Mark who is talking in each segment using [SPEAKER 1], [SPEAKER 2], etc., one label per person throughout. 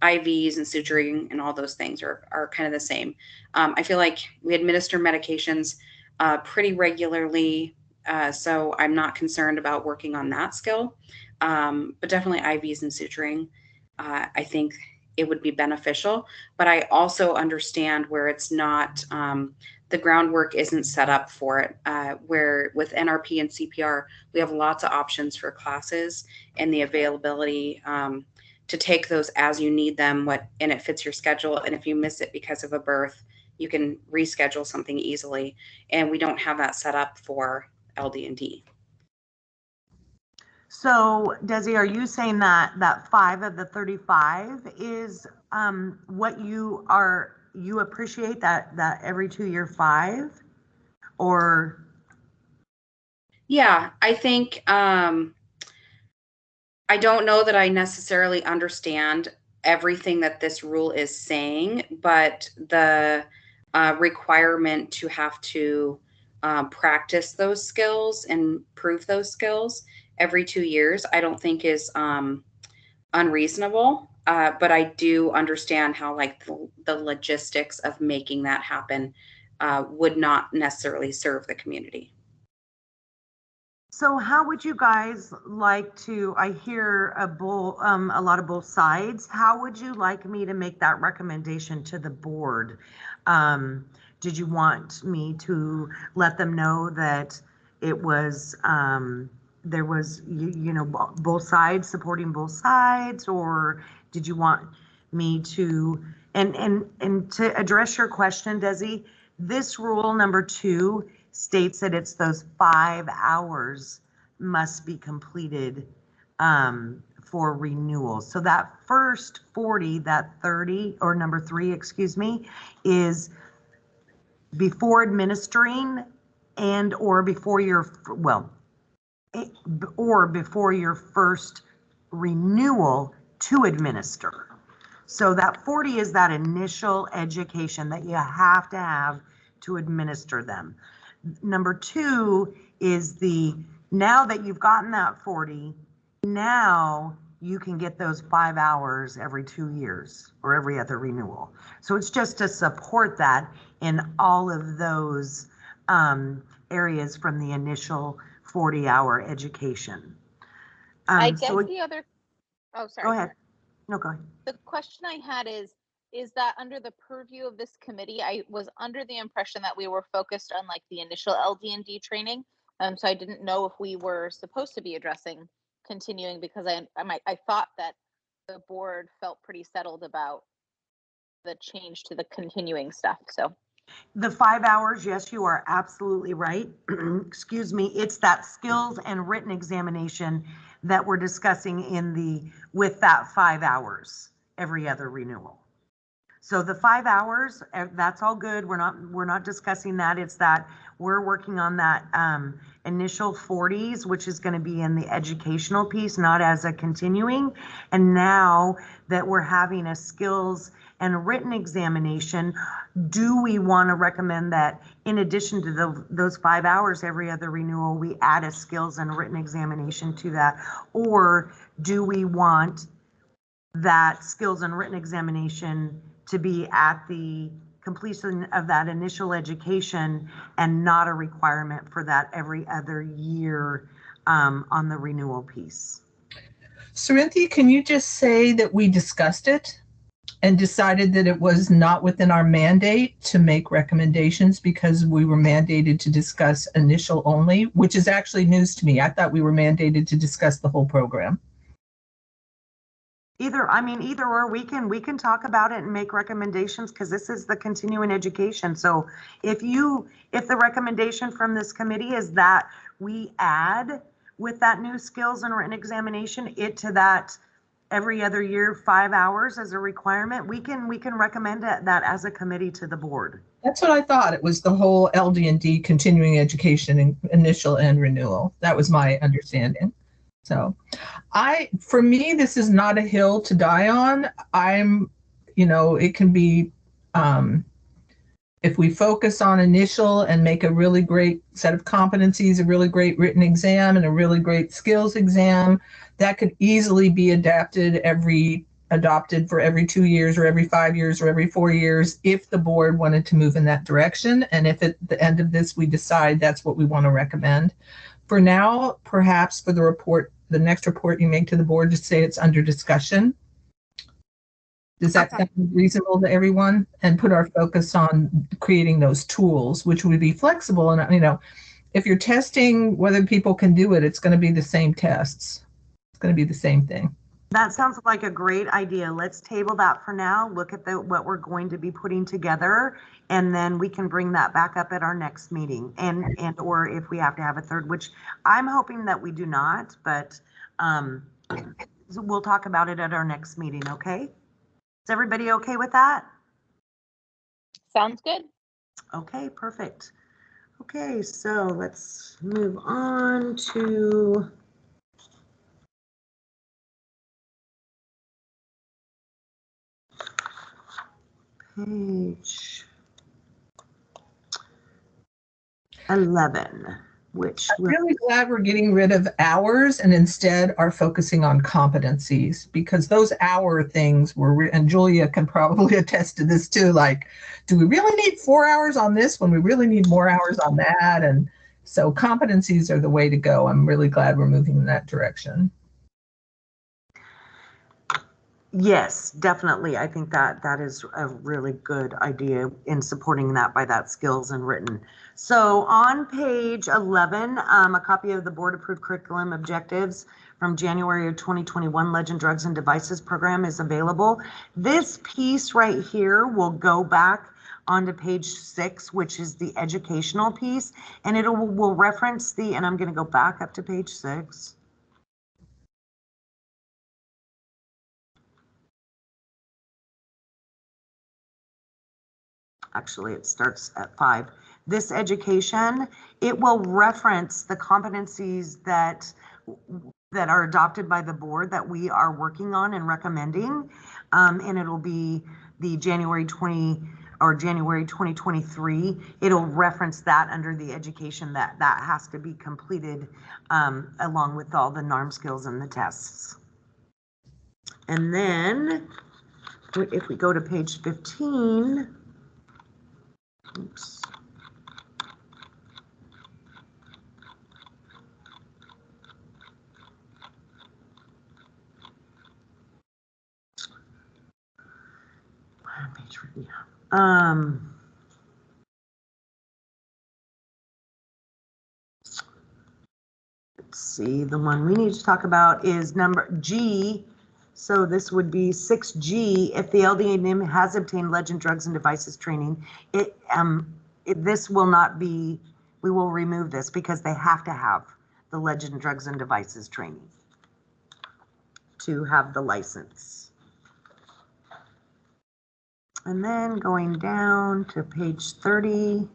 [SPEAKER 1] IVs and suturing and all those things are kind of the same. I feel like we administer medications pretty regularly, so I'm not concerned about working on that skill. But definitely IVs and suturing, I think it would be beneficial. But I also understand where it's not, the groundwork isn't set up for it, where with NRP and CPR, we have lots of options for classes and the availability to take those as you need them, and it fits your schedule. And if you miss it because of a birth, you can reschedule something easily. And we don't have that set up for LD&D.
[SPEAKER 2] So, Desi, are you saying that 5 of the 35 is what you appreciate, that every 2 year 5, or?
[SPEAKER 1] Yeah, I think I don't know that I necessarily understand everything that this rule is saying, but the requirement to have to practice those skills and prove those skills every 2 years, I don't think is unreasonable. But I do understand how the logistics of making that happen would not necessarily serve the community.
[SPEAKER 2] So how would you guys like to, I hear a lot of both sides. How would you like me to make that recommendation to the board? Did you want me to let them know that it was, there was, both sides supporting both sides, or did you want me to, and to address your question, Desi, this rule number 2 states that it's those 5 hours must be completed for renewal. So that first 40, that 30, or number 3, excuse me, is before administering and or before your, or before your first renewal to administer. So that 40 is that initial education that you have to administer them. Number 2 is now that you've gotten that 40, now you can get those 5 hours every 2 years or every other renewal. So it's just to support that in all of those areas from the initial 40-hour education.
[SPEAKER 3] I guess the other, oh, sorry.
[SPEAKER 2] Go ahead. No, go ahead.
[SPEAKER 3] The question I had is that under the purview of this committee? I was under the impression that we were focused on the initial LD&D training. So I didn't know if we were supposed to be addressing continuing, because I thought that the board felt pretty settled about the change to the continuing stuff. So
[SPEAKER 2] the 5 hours, yes, you are absolutely right. Excuse me. It's that skills and written examination that we're discussing with that 5 hours every other renewal. So the 5 hours, that's all good. We're not discussing that. It's that we're working on that initial 40s, which is going to be in the educational piece, not as a continuing. And now that we're having a skills and written examination, do we want to recommend that in addition to those 5 hours every other renewal, we add a skills and written examination to that? Or do we want that skills and written examination to be at the completion of that initial education and not a requirement for that every other year on the renewal piece?
[SPEAKER 4] Cerinthia, can you just say that we discussed it and decided that it was not within our mandate to make recommendations because we were mandated to discuss initial only, which is actually news to me. I thought we were mandated to discuss the whole program.
[SPEAKER 2] Either or, we can talk about it and make recommendations, because this is the continuing education. So if the recommendation from this committee is that we add with that new skills and written examination to that every other year 5 hours as a requirement, we can recommend that as a committee to the board.
[SPEAKER 4] That's what I thought. It was the whole LD&D continuing education and initial and renewal. That was my understanding. So for me, this is not a hill to die on. It can be, if we focus on initial and make a really great set of competencies, a really great written exam, and a really great skills exam, that could easily be adapted every adopted for every 2 years or every 5 years or every 4 years if the board wanted to move in that direction. And if at the end of this we decide that's what we want to recommend. For now, perhaps for the report, the next report you make to the board, just say it's under discussion. Does that sound reasonable to everyone? And put our focus on creating those tools, which would be flexible. And, you know, if you're testing whether people can do it, it's going to be the same tests. It's going to be the same thing.
[SPEAKER 2] That sounds like a great idea. Let's table that for now. Look at what we're going to be putting together, and then we can bring that back up at our next meeting. And or if we have to have a third, which I'm hoping that we do not, but we'll talk about it at our next meeting. Okay? Is everybody okay with that?
[SPEAKER 3] Sounds good.
[SPEAKER 2] Okay, perfect. Okay, so let's move on to page 11, which
[SPEAKER 4] I'm really glad we're getting rid of hours and instead are focusing on competencies, because those hour things were, and Julia can probably attest to this too, like, do we really need 4 hours on this when we really need more hours on that? And so competencies are the way to go. I'm really glad we're moving in that direction.
[SPEAKER 2] yes, definitely. I think that is a really good idea in supporting that by that skills and written. So on page 11, a copy of the board approved curriculum objectives from January of 2021 Legend Drugs and Devices program is available. This piece right here will go back onto page 6, which is the educational piece, and it will reference and I'm going to go back up to page 6. Actually, it starts at 5. This education, it will reference the competencies that are adopted by the board that we are working on and recommending. And it'll be the January 2023. It'll reference that under the education that has to be completed along with all the NARM skills and the tests. And then if we go to page 15, oops. Let's see, the one we need to talk about is number G. So this would be 6G. If the LDM has obtained Legend Drugs and Devices training, this will not be, we will remove this because they have to have the Legend Drugs and Devices training to have the license. And then going down to page 30.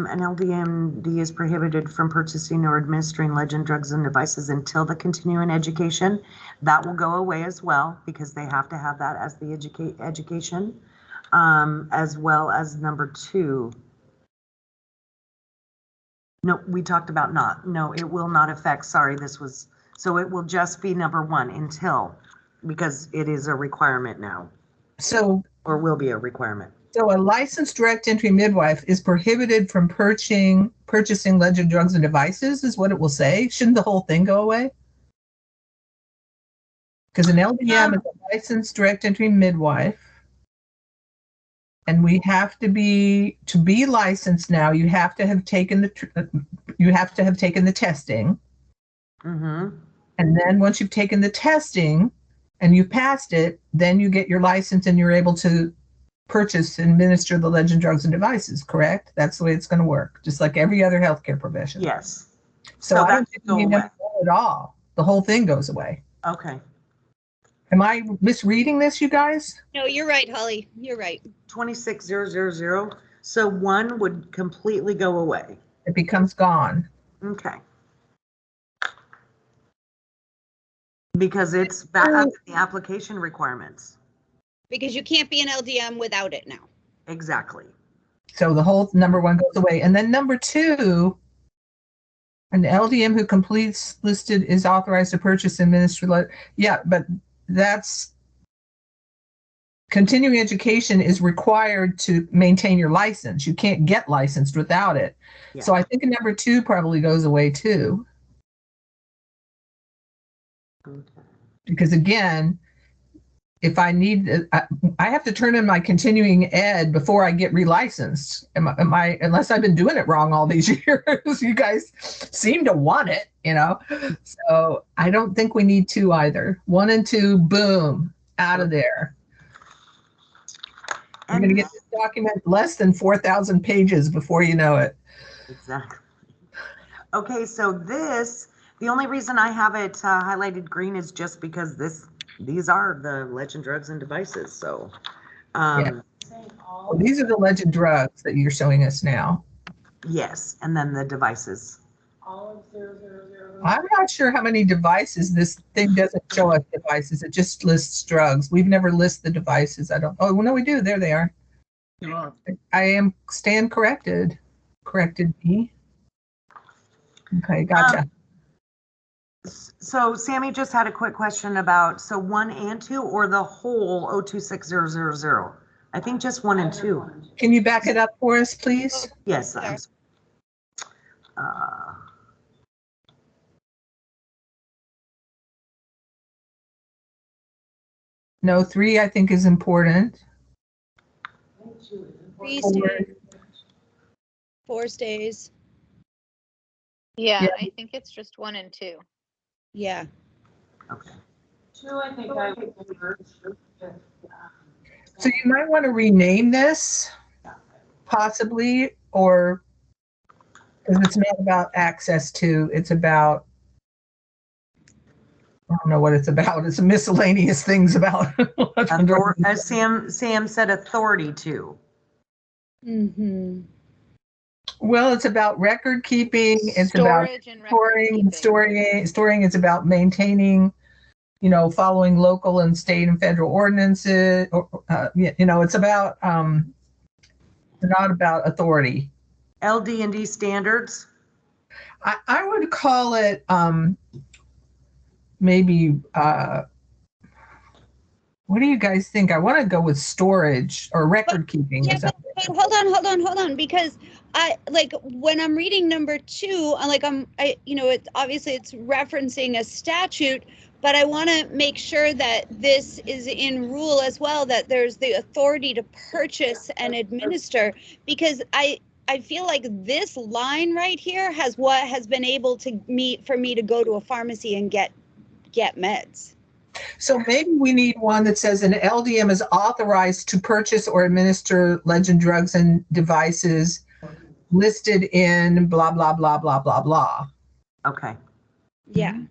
[SPEAKER 2] An LDMD is prohibited from purchasing or administering Legend Drugs and Devices until the continuing education. That will go away as well because they have to have that as the education, as well as number 2. No, we talked about not. No, it will not affect. Sorry, this was, so it will just be number 1 until, because it is a requirement now.
[SPEAKER 4] So,
[SPEAKER 2] or will be a requirement.
[SPEAKER 4] So a licensed direct entry midwife is prohibited from purchasing Legend Drugs and Devices is what it will say. Shouldn't the whole thing go away? Because an LDM is a licensed direct entry midwife. And we have to be licensed now, you have to have taken the testing.
[SPEAKER 2] Mm-hmm.
[SPEAKER 4] And then once you've taken the testing and you've passed it, then you get your license and you're able to purchase and administer the Legend Drugs and Devices, correct? That's the way it's going to work, just like every other healthcare profession.
[SPEAKER 2] Yes.
[SPEAKER 4] So I don't think you need to go at all. The whole thing goes away.
[SPEAKER 2] Okay.
[SPEAKER 4] Am I misreading this, you guys?
[SPEAKER 5] No, you're right, Holly. You're right.
[SPEAKER 2] 26000. So 1 would completely go away.
[SPEAKER 4] It becomes gone.
[SPEAKER 2] Okay. Because it's back up to the application requirements.
[SPEAKER 5] Because you can't be an LDM without it now.
[SPEAKER 2] Exactly.
[SPEAKER 4] So the whole number 1 goes away. And then number 2, an LDM who completes listed is authorized to purchase and administer. Yeah, but that's continuing education is required to maintain your license. You can't get licensed without it.
[SPEAKER 2] Yeah.
[SPEAKER 4] So I think number 2 probably goes away too.
[SPEAKER 2] Okay.
[SPEAKER 4] Because again, if I need, I have to turn in my continuing ed before I get relicensed. Am I, unless I've been doing it wrong all these years, you guys seem to want it, So I don't think we need 2 either. 1 and 2, boom, out of there. You're going to get this document less than 4,000 pages before you know it.
[SPEAKER 2] Exactly. Okay, so the only reason I have it highlighted green is just because these are the legend drugs and devices. So,
[SPEAKER 4] Well, these are the legend drugs that you're showing us now.
[SPEAKER 2] yes, and then the devices.
[SPEAKER 4] I'm not sure how many devices. This thing doesn't show us devices. It just lists drugs. We've never listed the devices. I don't. Oh, well, no, we do. There they are. I stand corrected. Corrected me. Okay, gotcha.
[SPEAKER 2] So Sammy just had a quick question about, 1 and 2 or the whole 026000? I think just 1 and 2.
[SPEAKER 4] Can you back it up for us, please?
[SPEAKER 2] Yes.
[SPEAKER 5] Sorry.
[SPEAKER 4] No, 3 I think is important.
[SPEAKER 5] 3
[SPEAKER 4] 4,
[SPEAKER 5] stays. 4 stays.
[SPEAKER 3] Yeah,
[SPEAKER 4] Yeah.
[SPEAKER 3] I think it's just 1 and 2.
[SPEAKER 5] Yeah.
[SPEAKER 2] Okay.
[SPEAKER 6] 2, I think I would convert.
[SPEAKER 4] So you might want to rename this, possibly, or because it's not about access to, it's about, I don't know what it's about. It's miscellaneous things about.
[SPEAKER 2] As Sam said, authority to.
[SPEAKER 5] Mm-hmm.
[SPEAKER 4] Well, it's about record keeping. It's
[SPEAKER 3] Storage and
[SPEAKER 4] about
[SPEAKER 3] record
[SPEAKER 4] storing. It's about maintaining, following local and state and federal ordinances. It's about, not about authority.
[SPEAKER 2] LD&D standards.
[SPEAKER 4] I would call it maybe. What do you guys think? I want to go with storage or record keeping.
[SPEAKER 5] Yeah, but hold on, because I when I'm reading number 2, it's obviously it's referencing a statute, but I want to make sure that this is in rule as well, that there's the authority to purchase and administer, because I feel like this line right here has been able to for me to go to a pharmacy and get meds.
[SPEAKER 4] So maybe we need one that says an LDM is authorized to purchase or administer legend drugs and devices listed in blah, blah, blah, blah, blah, blah.
[SPEAKER 2] Okay.
[SPEAKER 5] Yeah.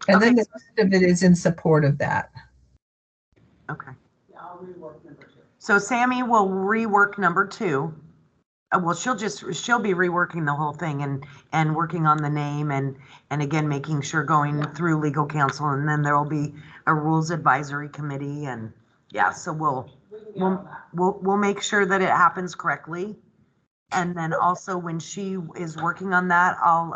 [SPEAKER 4] And then the rest of it is in support of that.
[SPEAKER 2] Okay.
[SPEAKER 6] Yeah, I'll rework number 2.
[SPEAKER 2] So Sammy will rework number 2. Well, she'll be reworking the whole thing and working on the name and again, making sure going through legal counsel, and then there will be a rules advisory committee, and so we'll make sure that it happens correctly. And then also when she is working on that, I'll,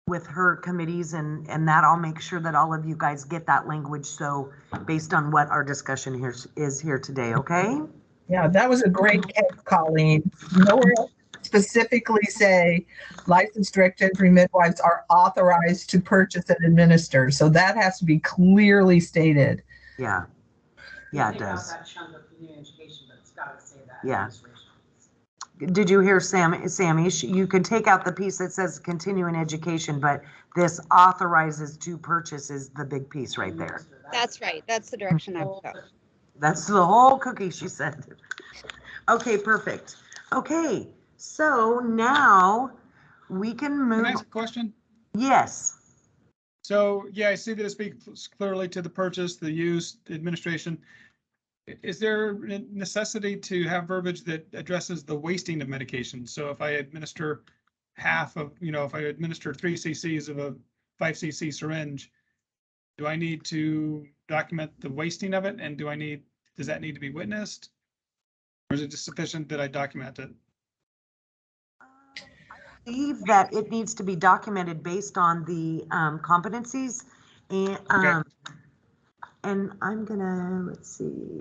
[SPEAKER 2] with her committees and that, I'll make sure that all of you guys get that language. So based on what our discussion is here today. Okay.
[SPEAKER 4] Yeah, that was a great catch, Colleen. Nowhere else specifically say licensed direct entry midwives are authorized to purchase and administer. So that has to be clearly stated.
[SPEAKER 2] Yeah. Yeah, it
[SPEAKER 6] Take out
[SPEAKER 2] does.
[SPEAKER 6] that chunk of continuing education, but it's got to say that.
[SPEAKER 2] Yeah. Did you hear Sammy? You could take out the piece that says continuing education, but this authorizes to purchase is the big piece right there.
[SPEAKER 5] That's right. That's the direction I would go.
[SPEAKER 2] That's the whole cookie, she said. Okay, perfect. Okay, so now we can move.
[SPEAKER 7] Can I ask a question?
[SPEAKER 2] Yes.
[SPEAKER 7] So, yeah, I see that it speaks clearly to the purchase, the use, the administration. Is there a necessity to have verbiage that addresses the wasting of medication? So if I administer half of, if I administer 3 cc's of a 5 cc syringe, do I need to document the wasting of it? And do I need does that need to be witnessed? Or is it just sufficient that I document it?
[SPEAKER 2] I believe that it needs to be documented based on the competencies and and I'm gonna, let's see.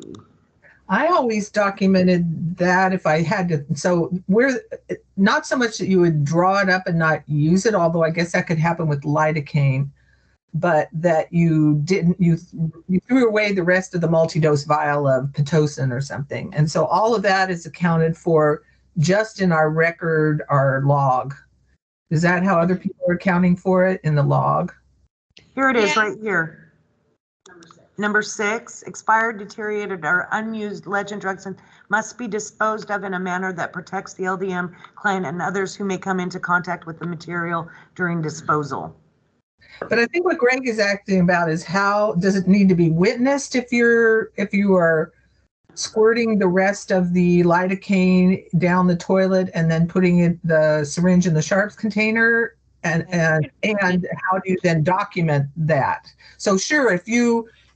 [SPEAKER 4] I always documented that if I had to. So we're not so much that you would draw it up and not use it, although I guess that could happen with lidocaine, but that you didn't, you threw away the rest of the multi-dose vial of Pitocin or something. And so all of that is accounted for just in our record, our log. Is that how other people are accounting for it in the log?
[SPEAKER 2] Here it is,
[SPEAKER 5] Yeah.
[SPEAKER 2] right here. Number 6, expired, deteriorated, or unused legend drugs must be disposed of in a manner that protects the LDM client and others who may come into contact with the material during disposal.
[SPEAKER 4] But I think what Greg is asking about is how does it need to be witnessed if you are squirting the rest of the lidocaine down the toilet and then putting the syringe in the sharps container, and how do you then document that? So sure,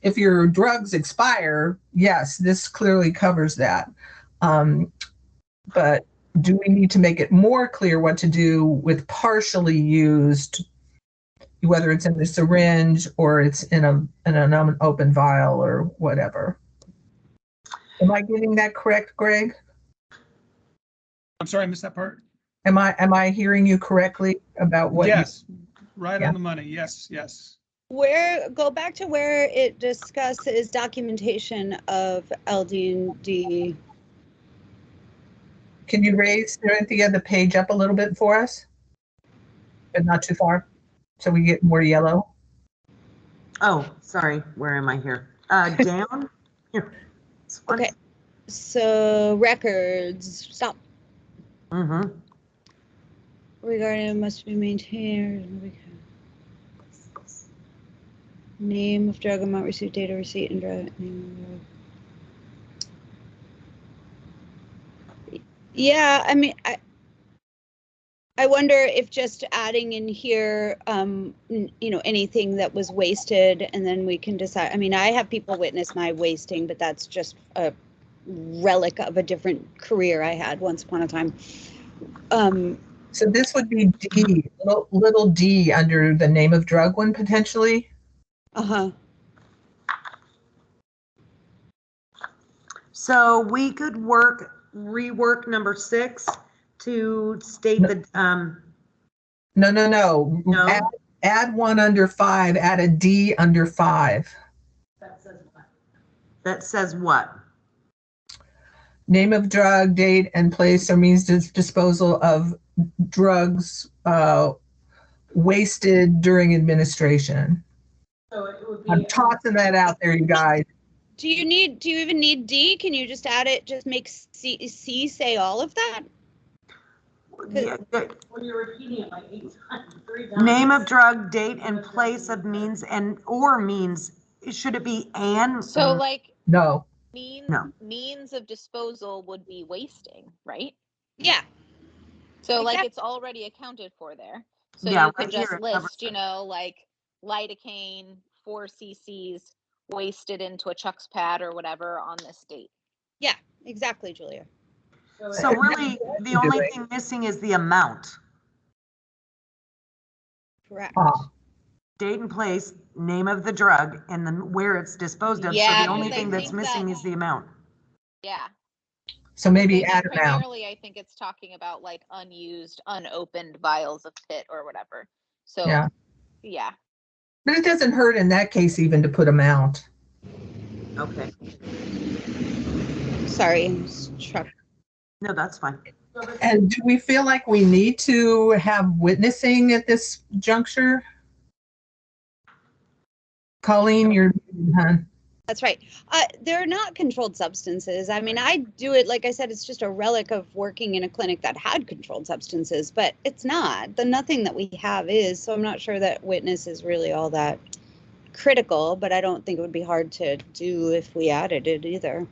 [SPEAKER 4] if your drugs expire, yes, this clearly covers that. But do we need to make it more clear what to do with partially used, whether it's in the syringe or it's in an open vial or whatever? Am I getting that correct, Greg?
[SPEAKER 7] I'm sorry, I missed that part.
[SPEAKER 4] Am I hearing you correctly about what?
[SPEAKER 7] Yes, right
[SPEAKER 4] Yeah.
[SPEAKER 7] on the money. Yes, yes.
[SPEAKER 5] Go back to where it discusses documentation of LD&D.
[SPEAKER 4] Can you raise, Cynthia, the page up a little bit for us? But not too far, so we get more yellow.
[SPEAKER 2] Oh, sorry, where am I here? Down? Here. This one.
[SPEAKER 5] Okay, so records, stop.
[SPEAKER 2] Mm-hmm.
[SPEAKER 5] Regarding must be maintained. Name of drug, amount received, data receipt, and drug name of drug. Yeah, I mean, I wonder if just adding in here, anything that was wasted, and then we can decide. I mean, I have people witness my wasting, but that's just a relic of a different career I had once upon a time.
[SPEAKER 4] So this would be D, little d under the name of drug one potentially.
[SPEAKER 5] Uh-huh.
[SPEAKER 2] So we could rework number 6 to state the,
[SPEAKER 4] No.
[SPEAKER 2] No.
[SPEAKER 4] Add one under 5, add a D under 5.
[SPEAKER 2] that says what?
[SPEAKER 4] Name of drug, date, and place or means disposal of drugs wasted during administration.
[SPEAKER 6] So it would be.
[SPEAKER 4] I'm tossing that out there, you guys.
[SPEAKER 5] Do you even need D? Can you just add it, just make C say all of that?
[SPEAKER 2] Yeah,
[SPEAKER 6] When you're repeating it like 8 times, 3 times.
[SPEAKER 2] name of drug, date, and place of means means, should it be and?
[SPEAKER 3] So like
[SPEAKER 4] No.
[SPEAKER 3] means of disposal would be wasting, right?
[SPEAKER 5] Yeah.
[SPEAKER 3] So like
[SPEAKER 5] Exactly.
[SPEAKER 3] it's already accounted for there. So
[SPEAKER 2] Yeah,
[SPEAKER 3] you could
[SPEAKER 2] right here
[SPEAKER 3] just
[SPEAKER 2] it covers
[SPEAKER 3] list, like lidocaine 4 cc's wasted into a Chuck's pad or whatever on this date.
[SPEAKER 5] Yeah, exactly, Julia.
[SPEAKER 2] So really, the only thing missing is the amount.
[SPEAKER 5] Correct.
[SPEAKER 2] Date and place, name of the drug, and then where it's disposed of. So
[SPEAKER 3] Yeah,
[SPEAKER 2] the only
[SPEAKER 3] because I
[SPEAKER 2] thing that's
[SPEAKER 3] think
[SPEAKER 2] missing
[SPEAKER 3] that-
[SPEAKER 2] is the amount.
[SPEAKER 3] Yeah.
[SPEAKER 4] So maybe
[SPEAKER 3] Maybe
[SPEAKER 4] add amount.
[SPEAKER 3] primarily I think it's talking about like unused, unopened vials of pit or whatever. So
[SPEAKER 4] Yeah.
[SPEAKER 3] yeah.
[SPEAKER 4] But it doesn't hurt in that case even to put amount.
[SPEAKER 2] Okay.
[SPEAKER 5] Sorry, Chuck.
[SPEAKER 2] No, that's fine.
[SPEAKER 4] And do we feel like we need to have witnessing at this juncture? Colleen, you're, huh?
[SPEAKER 5] That's right. They're not controlled substances. I mean, I do it, like I said, it's just a relic of working in a clinic that had controlled substances, but it's not. Nothing that we have is, so I'm not sure that witness is really all that critical, but I don't think it would be hard to do if we added it either.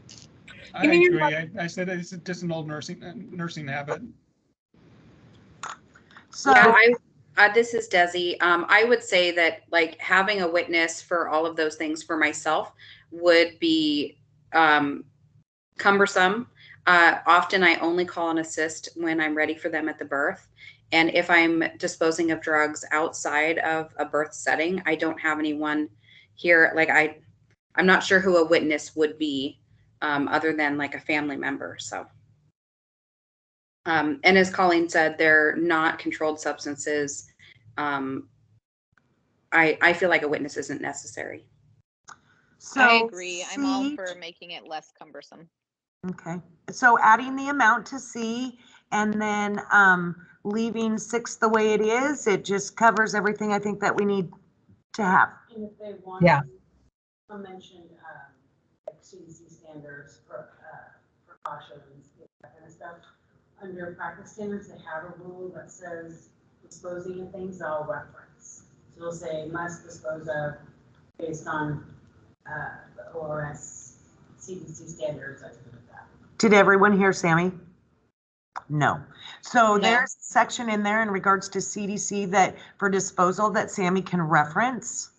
[SPEAKER 7] I agree. I said it's just an old nursing habit.
[SPEAKER 2] So,
[SPEAKER 1] Yeah, this is Desi. I would say that like having a witness for all of those things for myself would be cumbersome. Often I only call an assist when I'm ready for them at the birth. And if I'm disposing of drugs outside of a birth setting, I don't have anyone here. Like I'm not sure who a witness would be, other than like a family member. So, and as Colleen said, they're not controlled substances. I feel like a witness isn't necessary.
[SPEAKER 2] So
[SPEAKER 3] I agree. I'm all
[SPEAKER 2] C,
[SPEAKER 3] for making it less cumbersome.
[SPEAKER 2] okay, so adding the amount to C and then leaving 6 the way it is, it just covers everything I think that we need to have.
[SPEAKER 6] And if they want
[SPEAKER 4] Yeah.
[SPEAKER 6] to mention, like CDC standards for precautions, that kind of stuff, under practice standards, they have a rule that says disposing of things, I'll reference. So they'll say must dispose of based on the ORS CDC standards, I think like that.
[SPEAKER 2] Did everyone hear Sammy? No. So
[SPEAKER 3] No.
[SPEAKER 2] there's a section in there in regards to CDC that for disposal that Sammy can reference.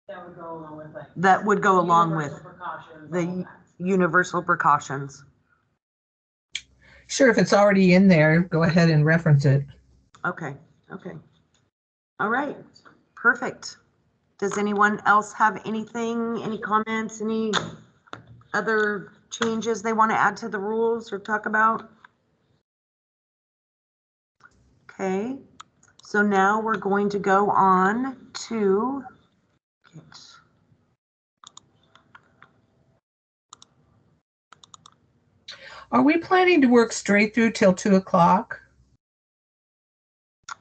[SPEAKER 6] That would go along with like.
[SPEAKER 2] That would go along with
[SPEAKER 6] universal precautions,
[SPEAKER 2] the
[SPEAKER 6] all that.
[SPEAKER 2] universal precautions.
[SPEAKER 4] Sure, if it's already in there, go ahead and reference it.
[SPEAKER 2] Okay, okay. All right, perfect. Does anyone else have anything, any comments, any other changes they want to add to the rules or talk about? Okay, so now we're going to go on to
[SPEAKER 4] Are we planning to work straight through till 2 o'clock?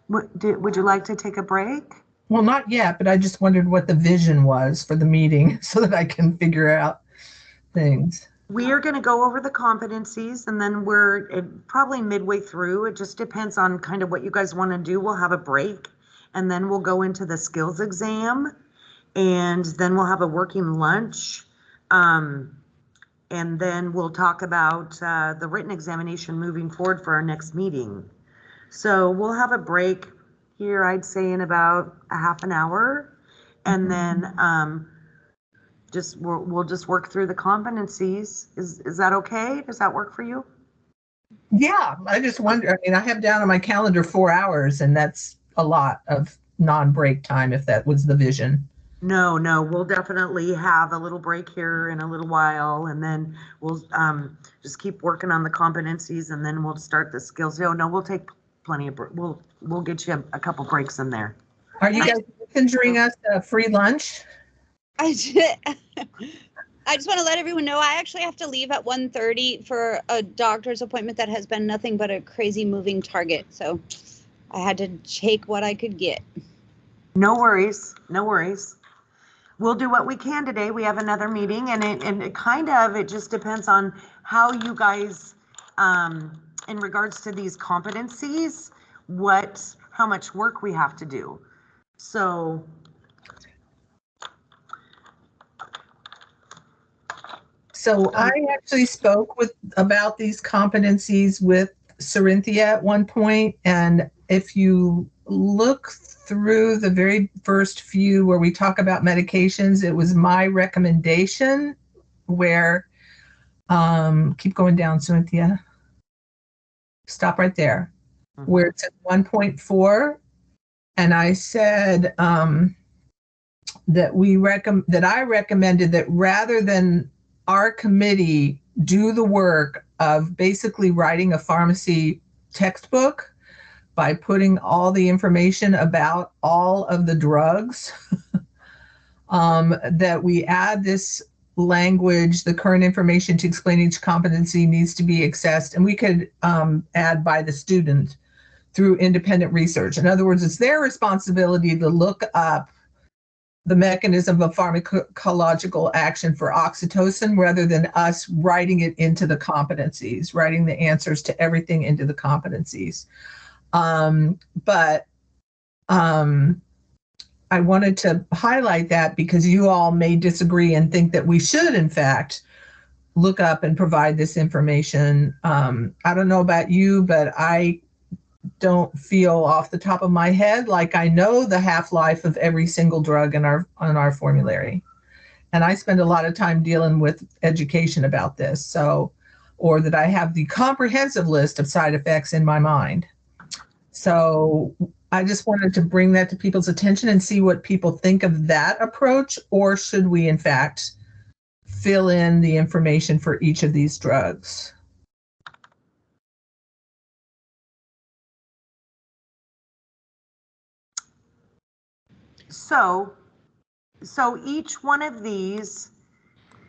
[SPEAKER 2] would you like to take a break?
[SPEAKER 4] Well, not yet, but I just wondered what the vision was for the meeting so that I can figure out things.
[SPEAKER 2] We are going to go over the competencies and then we're probably midway through. It just depends on kind of what you guys want to do. We'll have a break and then we'll go into the skills exam and then we'll have a working lunch. And then we'll talk about the written examination moving forward for our next meeting. So we'll have a break here, I'd say in about a half an hour. And then we'll just work through the competencies. Is that okay? Does that work for you?
[SPEAKER 4] Yeah, I just wonder, I mean, I have down on my calendar 4 hours and that's a lot of non-break time if that was the vision.
[SPEAKER 2] No, we'll definitely have a little break here in a little while and then we'll just keep working on the competencies and then we'll start the skills. No, we'll take plenty of, we'll get you a couple breaks in there.
[SPEAKER 4] Are you guys considering us a free lunch?
[SPEAKER 5] I just want to let everyone know I actually have to leave at 1:30 for a doctor's appointment that has been nothing but a crazy moving target. So I had to take what I could get.
[SPEAKER 2] No worries. We'll do what we can today. We have another meeting and it just depends on how you guys, in regards to these competencies, how much work we have to do. So
[SPEAKER 4] I actually spoke about these competencies with Cerinthia at one point, and if you look through the very first few where we talk about medications, it was my recommendation where, keep going down, Cerinthia. Stop right there, where it's at 1.4, and I said that I recommended that rather than our committee do the work of basically writing a pharmacy textbook by putting all the information about all of the drugs, that we add this language, the current information to explain each competency needs to be accessed, and we could add by the student through independent research. In other words, it's their responsibility to look up the mechanism of pharmacological action for oxytocin rather than us writing it into the competencies, writing the answers to everything into the competencies. But I wanted to highlight that because you all may disagree and think that we should, in fact, look up and provide this information. I don't know about you, but I don't feel off the top of my head like I know the half-life of every single drug on our formulary. And I spend a lot of time dealing with education about this. So, or that I have the comprehensive list of side effects in my mind. So I just wanted to bring that to people's attention and see what people think of that approach, or should we in fact fill in the information for each of these drugs?
[SPEAKER 2] So each one of these,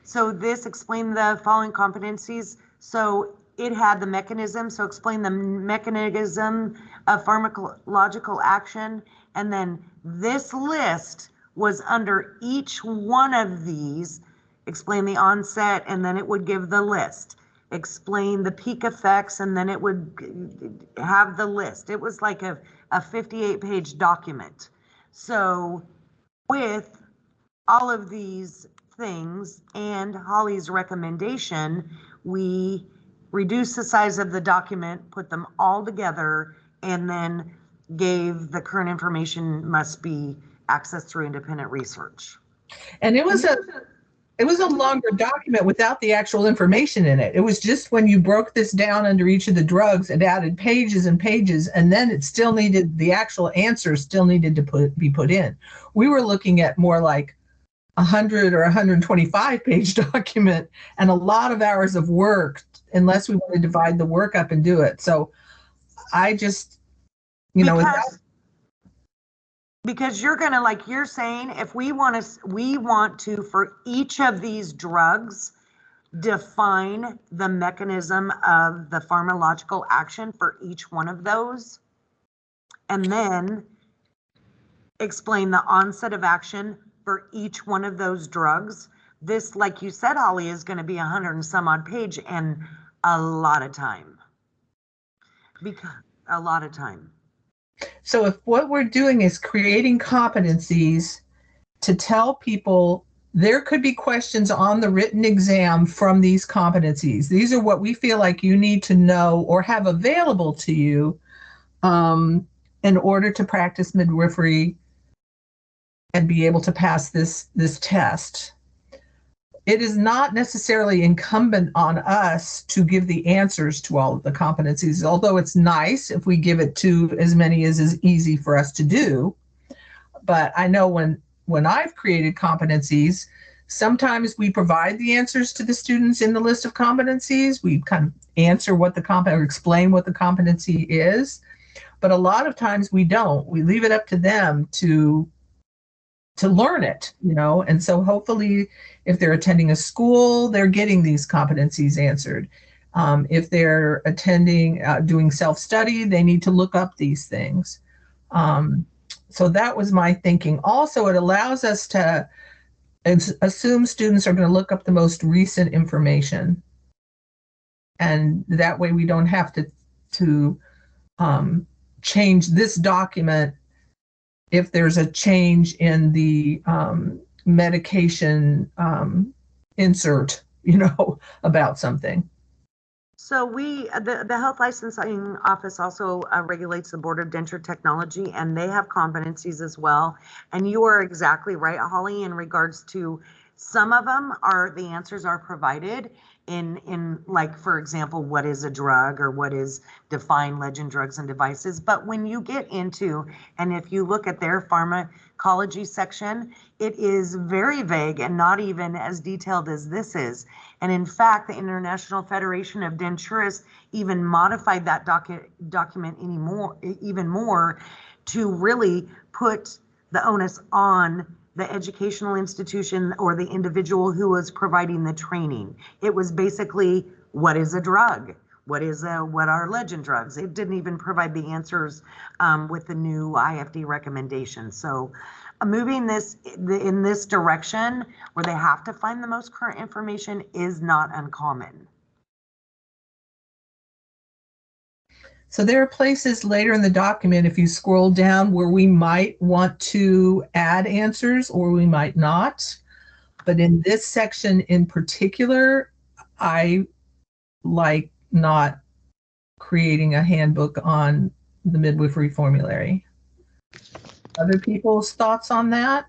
[SPEAKER 2] so this explain the following competencies. So it had the mechanism, so explain the mechanism of pharmacological action. And then this list was under each one of these, explain the onset, and then it would give the list. Explain the peak effects, and then it would have the list. It was like a 58-page document. So with all of these things and Holly's recommendation, we reduced the size of the document, put them all together, and then gave the current information must be accessed through independent research.
[SPEAKER 4] And it was a longer document without the actual information in it. It was just when you broke this down under each of the drugs, it added pages and pages, and then it still needed, the actual answers still needed to be put in. We were looking at more like 100 or 125 page document and a lot of hours of work, unless we want to divide the work up and do it. So I just,
[SPEAKER 2] because you're going to, like you're saying, if we want to, for each of these drugs, define the mechanism of the pharmacological action for each one of those, and then explain the onset of action for each one of those drugs. This, like you said, Holly, is going to be 100 and some odd page and a lot of time. So
[SPEAKER 4] if what we're doing is creating competencies to tell people there could be questions on the written exam from these competencies. These are what we feel like you need to know or have available to you in order to practice midwifery and be able to pass this test. It is not necessarily incumbent on us to give the answers to all of the competencies, although it's nice if we give it to as many as is easy for us to do. But I know when I've created competencies, sometimes we provide the answers to the students in the list of competencies. We kind of answer what the or explain what the competency is. But a lot of times we don't. We leave it up to them to learn it, and so hopefully if they're attending a school, they're getting these competencies answered. If they're attending, doing self-study, they need to look up these things. So that was my thinking. Also, it allows us to assume students are going to look up the most recent information. And that way we don't have to change this document if there's a change in the medication insert, about something.
[SPEAKER 2] So the Health Licensing Office also regulates the Board of Denture Technology, and they have competencies as well. And you are exactly right, Holly, in regards to some of them the answers are provided in like, for example, what is a drug or what is define legend drugs and devices. But when you get into, and if you look at their pharmacology section, it is very vague and not even as detailed as this is. And in fact, the International Federation of Denturists even modified that document even more to really put the onus on the educational institution or the individual who was providing the training. It was basically, what is a drug? What are legend drugs? It didn't even provide the answers with the new IFD recommendations. So moving this in this direction where they have to find the most current information is not uncommon.
[SPEAKER 4] So there are places later in the document, if you scroll down, where we might want to add answers or we might not. But in this section in particular, I like not creating a handbook on the midwifery formulary. Other people's thoughts on that?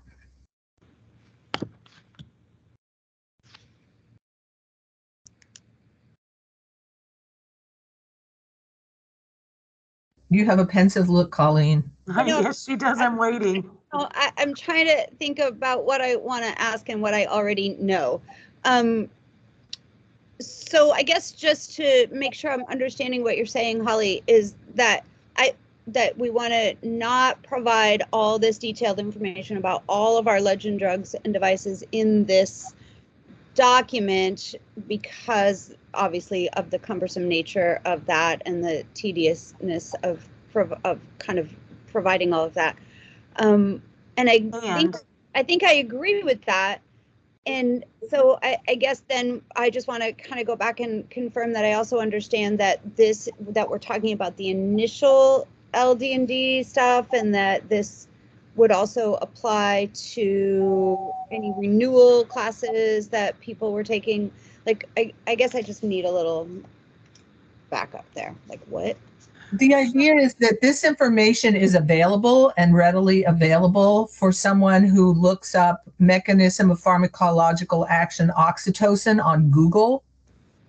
[SPEAKER 4] You have a pensive look, Colleen.
[SPEAKER 5] know.
[SPEAKER 2] Yes, she does. I'm waiting.
[SPEAKER 5] Oh, I'm trying to think about what I want to ask and what I already know. So I guess just to make sure I'm understanding what you're saying, Holly, is that that we want to not provide all this detailed information about all of our legend drugs and devices in this document because obviously of the cumbersome nature of that and the tediousness of kind of providing all of that. And I think I agree with that. And so I guess then I just want to kind of go back and confirm that I also understand that that we're talking about the initial LD&D stuff and that this would also apply to any renewal classes that people were taking. Like, I guess I just need a little backup there. Like what?
[SPEAKER 4] The idea is that this information is available and readily available for someone who looks up mechanism of pharmacological action oxytocin on Google.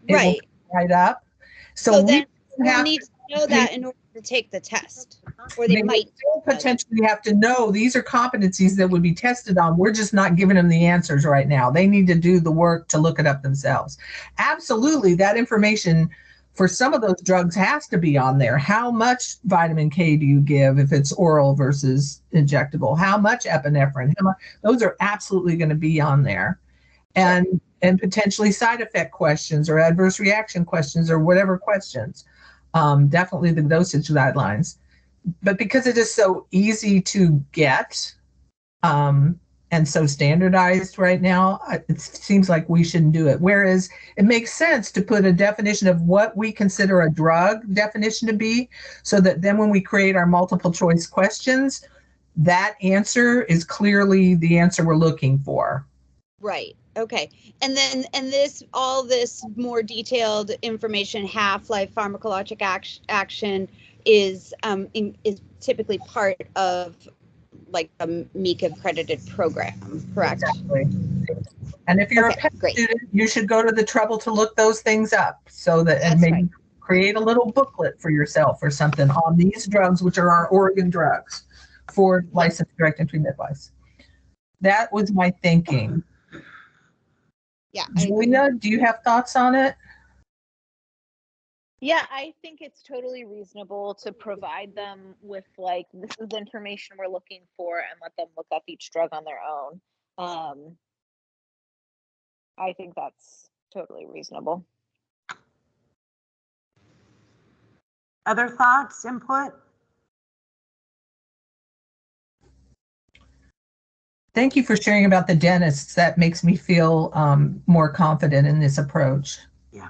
[SPEAKER 5] Right.
[SPEAKER 4] It will come right up.
[SPEAKER 5] So then we'll need to know that in order to take the test. Or they might
[SPEAKER 4] potentially have to know these are competencies that would be tested on. We're just not giving them the answers right now. They need to do the work to look it up themselves. Absolutely, that information for some of those drugs has to be on there. How much vitamin K do you give if it's oral versus injectable? How much epinephrine? Those are absolutely going to be on there. And potentially side effect questions or adverse reaction questions or whatever questions. Definitely the dosage guidelines. But because it is so easy to get and so standardized right now, it seems like we shouldn't do it. Whereas it makes sense to put a definition of what we consider a drug definition to be, so that then when we create our multiple choice questions, that answer is clearly the answer we're looking for.
[SPEAKER 5] Right. Okay. And then, all this more detailed information, half-life, pharmacologic action is typically part of like a MEEC accredited program, correct?
[SPEAKER 4] Exactly. And if you're a PET student, you should go to the trouble to look those things up so that, and maybe create a little booklet for yourself or something on these drugs, which are our Oregon drugs for licensed direct entry midwives. That was my thinking.
[SPEAKER 5] Yeah.
[SPEAKER 4] Julia, do you have thoughts on it?
[SPEAKER 3] Yeah, I think it's totally reasonable to provide them with like, this is the information we're looking for and let them look up each drug on their own. I think that's totally reasonable.
[SPEAKER 2] Other thoughts, input?
[SPEAKER 4] Thank you for sharing about the dentists. That makes me feel more confident in this approach.
[SPEAKER 2] Yeah.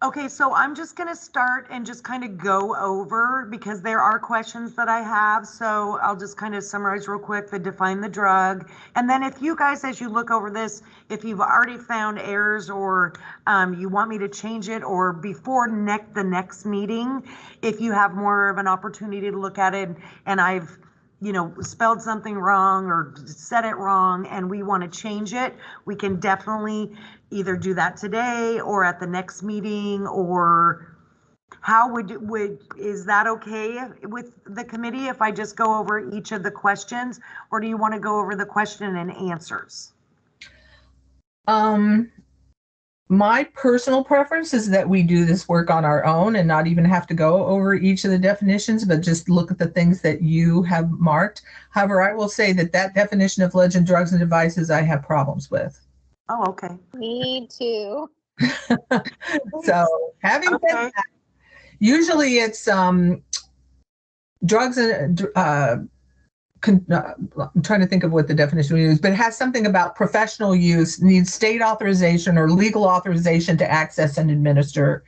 [SPEAKER 2] Okay, so I'm just going to start and just kind of go over because there are questions that I have. So I'll just kind of summarize real quick the define the drug. And then if you guys, as you look over this, if you've already found errors or you want me to change it, or before the next meeting, if you have more of an opportunity to look at it and I've spelled something wrong or said it wrong and we want to change it, we can definitely either do that today or at the next meeting. Or how is that okay with the committee if I just go over each of the questions, or do you want to go over the question and answers?
[SPEAKER 4] My personal preference is that we do this work on our own and not even have to go over each of the definitions, but just look at the things that you have marked. However, I will say that definition of legend drugs and devices I have problems with.
[SPEAKER 2] Oh, okay.
[SPEAKER 3] Me too.
[SPEAKER 4] So having said that, usually it's drugs and I'm trying to think of what the definition we use, but it has something about professional use, needs state authorization or legal authorization to access and administer,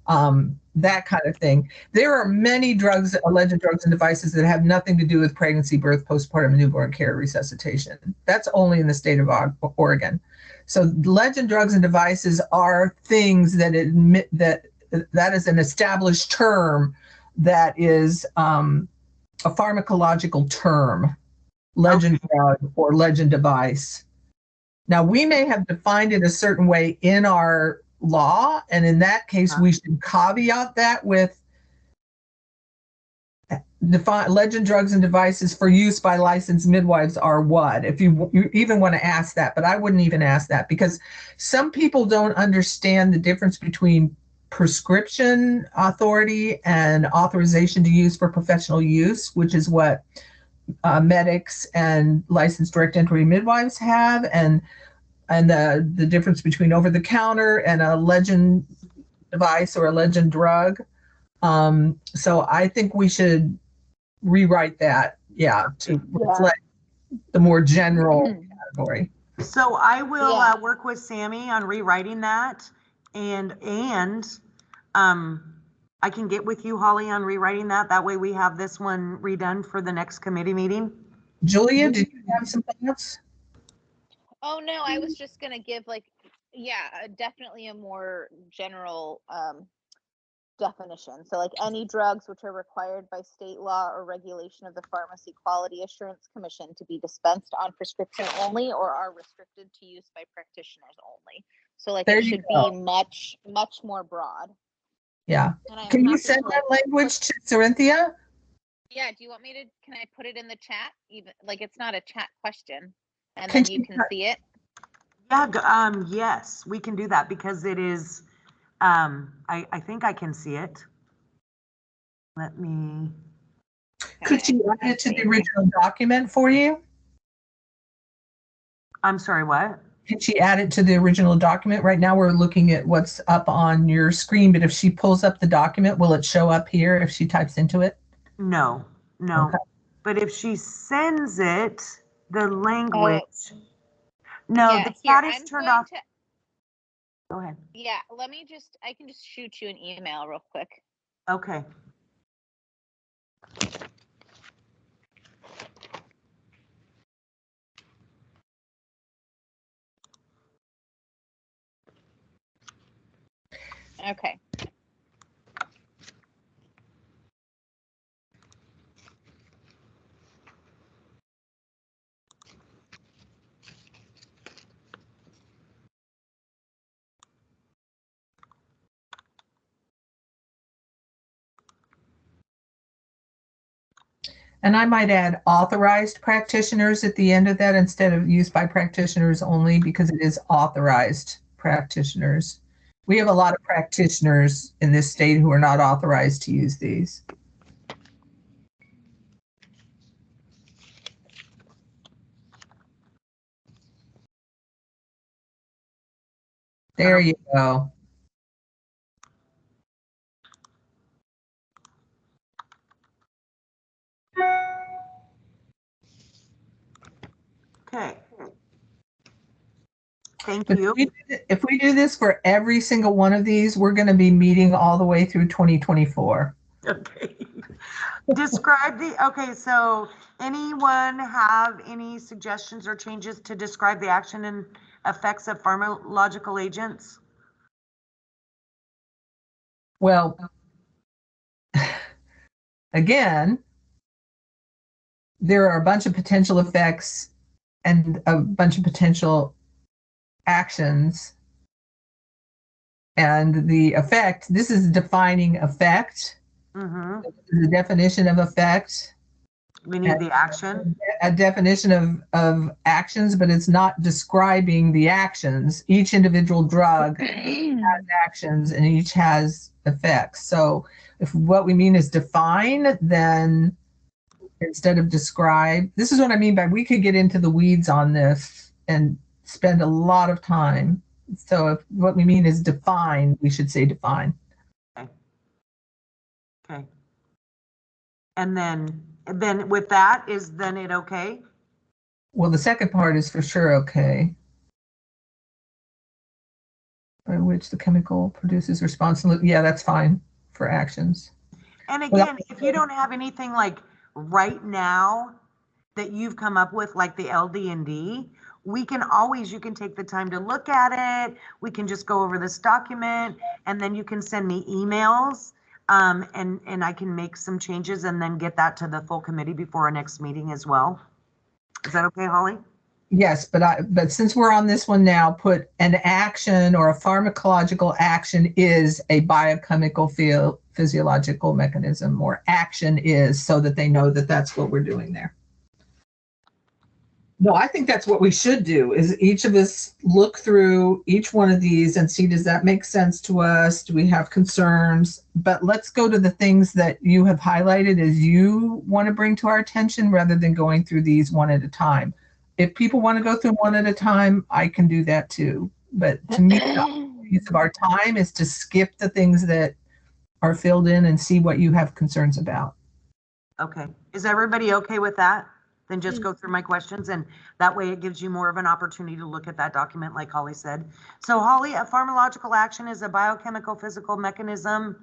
[SPEAKER 4] that kind of thing. There are many drugs, alleged drugs and devices that have nothing to do with pregnancy, birth, postpartum, newborn care, resuscitation. That's only in the state of Oregon. So legend drugs and devices are things that admit that is an established term that is a pharmacological term, legend drug or legend device. Now, we may have defined it a certain way in our law, and in that case, we should caveat that with define legend drugs and devices for use by licensed midwives are what? If you even want to ask that, but I wouldn't even ask that because some people don't understand the difference between prescription authority and authorization to use for professional use, which is what medics and licensed direct entry midwives have, and the difference between over the counter and a legend device or a legend drug. So I think we should rewrite that, to reflect the more general category.
[SPEAKER 2] So I will work with Sammy on rewriting that, and I can get with you, Holly, on rewriting that. That way we have this one redone for the next committee meeting.
[SPEAKER 4] Julia, did you have some thoughts?
[SPEAKER 3] Oh, no, I was just gonna give definitely a more general definition. So like any drugs which are required by state law or regulation of the Pharmacy Quality Assurance Commission to be dispensed on prescription only or are restricted to use by practitioners only. So like it should be much, much more broad.
[SPEAKER 4] Yeah. Can you send that language to Cerinthia?
[SPEAKER 3] Yeah. Do you want me to, can I put it in the chat? Even like it's not a chat question and then you can see it.
[SPEAKER 2] Yeah. Yes, we can do that because it is, I think I can see it. Let me.
[SPEAKER 4] Could she add it to the original document for you?
[SPEAKER 2] I'm sorry, what?
[SPEAKER 4] Can she add it to the original document? Right now we're looking at what's up on your screen, but if she pulls up the document, will it show up here if she types into it?
[SPEAKER 2] No. Okay. But if she sends it, the language. No, the chat is turned off. Go ahead.
[SPEAKER 3] Yeah, I can just shoot you an email real quick.
[SPEAKER 2] Okay.
[SPEAKER 3] Okay.
[SPEAKER 4] And I might add authorized practitioners at the end of that instead of used by practitioners only, because it is authorized practitioners. We have a lot of practitioners in this state who are not authorized to use these. There you go.
[SPEAKER 2] Okay. Thank you.
[SPEAKER 4] If we do this for every single one of these, we're going to be meeting all the way through 2024.
[SPEAKER 2] Okay. Describe okay, so anyone have any suggestions or changes to describe the action and effects of pharmacological agents?
[SPEAKER 4] Well, again, there are a bunch of potential effects and a bunch of potential actions. And the effect, this is defining effect.
[SPEAKER 2] Mm-hmm.
[SPEAKER 4] The definition of effect.
[SPEAKER 2] We need the action.
[SPEAKER 4] A definition of actions, but it's not describing the actions. Each individual drug has actions and each has effects. So if what we mean is define, then instead of describe, this is what I mean by we could get into the weeds on this and spend a lot of time. So if what we mean is define, we should say define.
[SPEAKER 2] Okay. And then with that, then it okay?
[SPEAKER 4] Well, the second part is for sure okay. By which the chemical produces response. Yeah, that's fine for actions.
[SPEAKER 2] And again, if you don't have anything like right now that you've come up with, like the LD&D, we can always, you can take the time to look at it. We can just go over this document and then you can send me emails. And I can make some changes and then get that to the full committee before our next meeting as well. Is that okay, Holly?
[SPEAKER 4] Yes, but since we're on this one now, put an action or a pharmacological action is a biochemical physiological mechanism or action is, so that they know that that's what we're doing there. No, I think that's what we should do, is each of us look through each one of these and see, does that make sense to us? Do we have concerns? But let's go to the things that you have highlighted as you want to bring to our attention, rather than going through these one at a time. If people want to go through one at a time, I can do that too. But to me, the use of our time is to skip the things that are filled in and see what you have concerns about.
[SPEAKER 2] Okay. Is everybody okay with that? Then just go through my questions, and that way it gives you more of an opportunity to look at that document, like Holly said. So Holly, a pharmacological action is a biochemical physical mechanism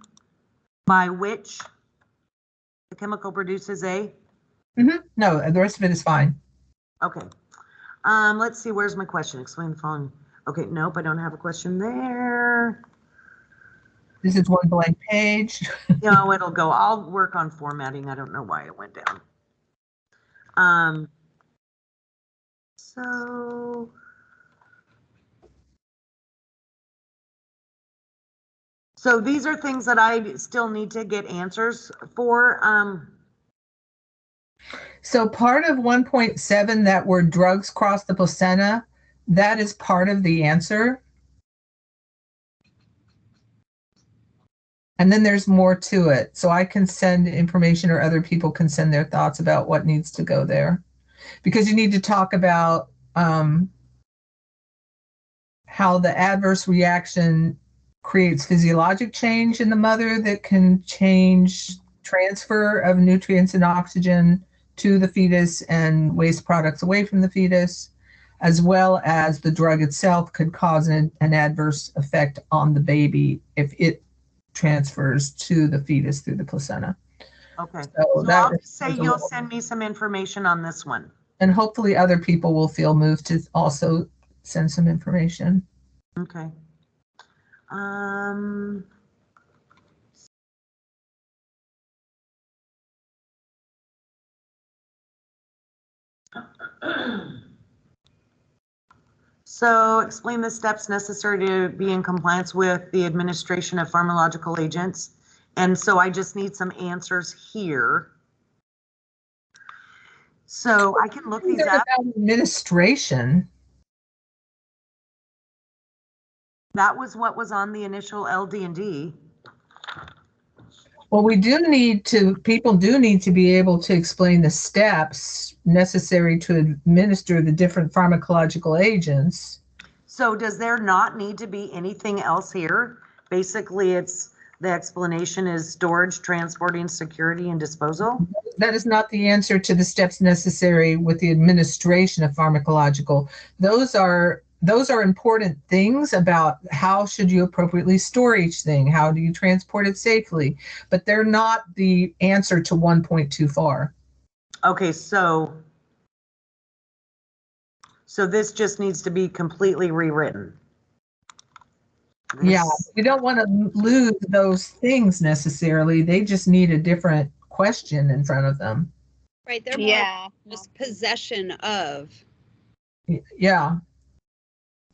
[SPEAKER 2] by which the chemical produces a?
[SPEAKER 4] No, the rest of it is fine.
[SPEAKER 2] Okay. Let's see, where's my question? Explain the following. Okay, nope, I don't have a question there.
[SPEAKER 4] This is one blank page.
[SPEAKER 2] No, it'll go. I'll work on formatting. I don't know why it went down. So these are things that I still need to get answers for.
[SPEAKER 4] So part of 1.7, that where drugs cross the placenta, that is part of the answer. And then there's more to it. So I can send information, or other people can send their thoughts about what needs to go there. Because you need to talk about how the adverse reaction creates physiologic change in the mother that can change transfer of nutrients and oxygen to the fetus and waste products away from the fetus, as well as the drug itself could cause an adverse effect on the baby if it transfers to the fetus through the placenta.
[SPEAKER 2] Okay.
[SPEAKER 4] So
[SPEAKER 2] I'll just say you'll send me some information on this one.
[SPEAKER 4] And hopefully other people will feel moved to also send some information.
[SPEAKER 2] Okay. So explain the steps necessary to be in compliance with the administration of pharmacological agents. And so I just need some answers here. So I can look these up.
[SPEAKER 4] About administration.
[SPEAKER 2] That was what was on the initial LD&D.
[SPEAKER 4] Well, we do need to, people do need to be able to explain the steps necessary to administer the different pharmacological agents.
[SPEAKER 2] So does there not need to be anything else here? Basically, it's the explanation is storage, transporting, security, and disposal.
[SPEAKER 4] That is not the answer to the steps necessary with the administration of pharmacological. Those are important things about how should you appropriately store each thing, how do you transport it safely, but they're not the answer to 1.24.
[SPEAKER 2] Okay, so this just needs to be completely rewritten.
[SPEAKER 4] Yeah, we don't want to lose those things necessarily. They just need a different question in front of them.
[SPEAKER 5] Right, they're more just possession of.
[SPEAKER 4] Yeah.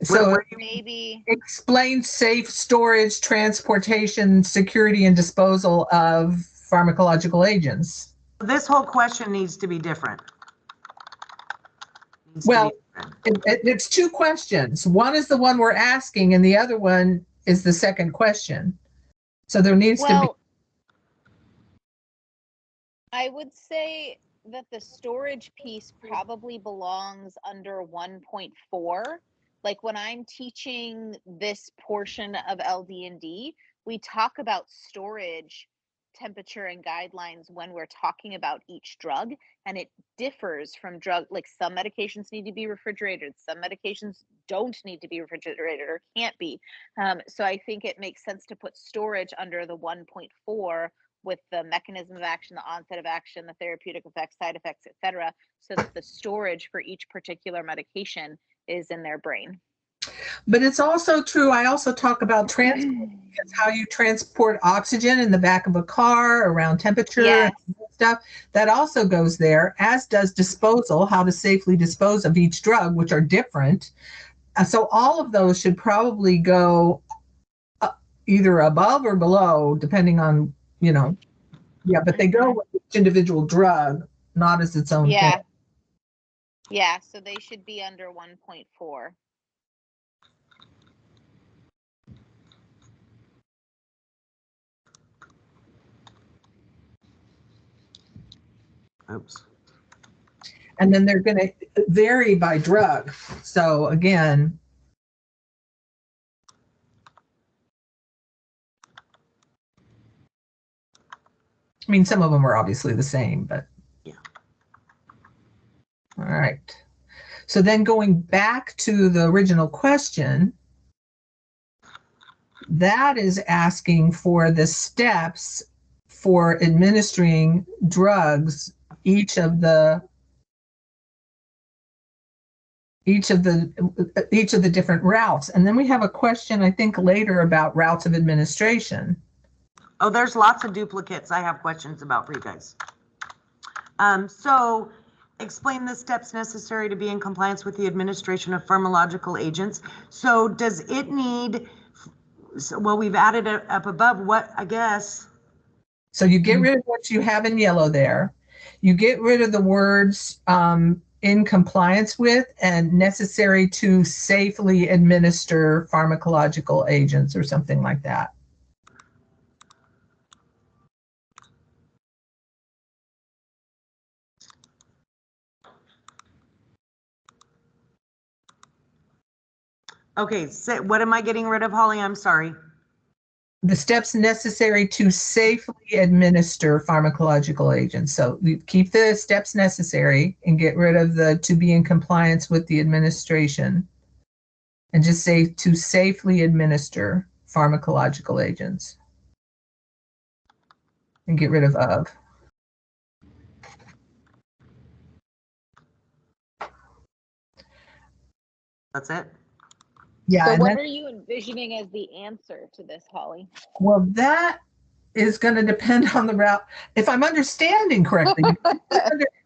[SPEAKER 4] So
[SPEAKER 3] maybe
[SPEAKER 4] explain safe storage, transportation, security, and disposal of pharmacological agents.
[SPEAKER 2] This whole question needs to be different.
[SPEAKER 4] It's two questions. One is the one we're asking, and the other one is the second question. So there needs to be.
[SPEAKER 3] I would say that the storage piece probably belongs under 1.4. Like when I'm teaching this portion of LD&D, we talk about storage, temperature, and guidelines when we're talking about each drug, and it differs from drug. Like some medications need to be refrigerated, some medications don't need to be refrigerated or can't be. So I think it makes sense to put storage under the 1.4 with the mechanism of action, the onset of action, the therapeutic effects, side effects, etc., so that the storage for each particular medication is in their brain.
[SPEAKER 4] But it's also true, I also talk about transport, because how you transport oxygen in the back of a car around temperature and stuff, that also goes there, as does disposal, how to safely dispose of each drug, which are different. So all of those should probably go either above or below, depending on you know, yeah, but they go with each individual drug, not as its own
[SPEAKER 3] Yeah.
[SPEAKER 4] thing.
[SPEAKER 3] Yeah, so they should be under 1.4.
[SPEAKER 2] Oops.
[SPEAKER 4] And then they're going to vary by drug. So again, I mean, some of them are obviously the same, but
[SPEAKER 2] yeah.
[SPEAKER 4] All right. So then going back to the original question, that is asking for the steps for administering drugs, each of the different routes. And then we have a question, I think, later about routes of administration.
[SPEAKER 2] Oh, there's lots of duplicates I have questions about for you guys. So explain the steps necessary to be in compliance with the administration of pharmacological agents. So does it need, well, we've added it up above, what, I guess.
[SPEAKER 4] So you get rid of what you have in yellow there. You get rid of the words in compliance with and necessary to safely administer pharmacological agents or something like that.
[SPEAKER 2] Okay, so what am I getting rid of, Holly? I'm sorry.
[SPEAKER 4] The steps necessary to safely administer pharmacological agents. So you keep the steps necessary and get rid of the to be in compliance with the administration and just say to safely administer pharmacological agents and get rid of.
[SPEAKER 2] That's it?
[SPEAKER 4] Yeah.
[SPEAKER 3] So
[SPEAKER 4] and
[SPEAKER 3] what
[SPEAKER 4] that,
[SPEAKER 3] are you envisioning as the answer to this, Holly?
[SPEAKER 4] well, that is going to depend on the route. If I'm understanding correctly,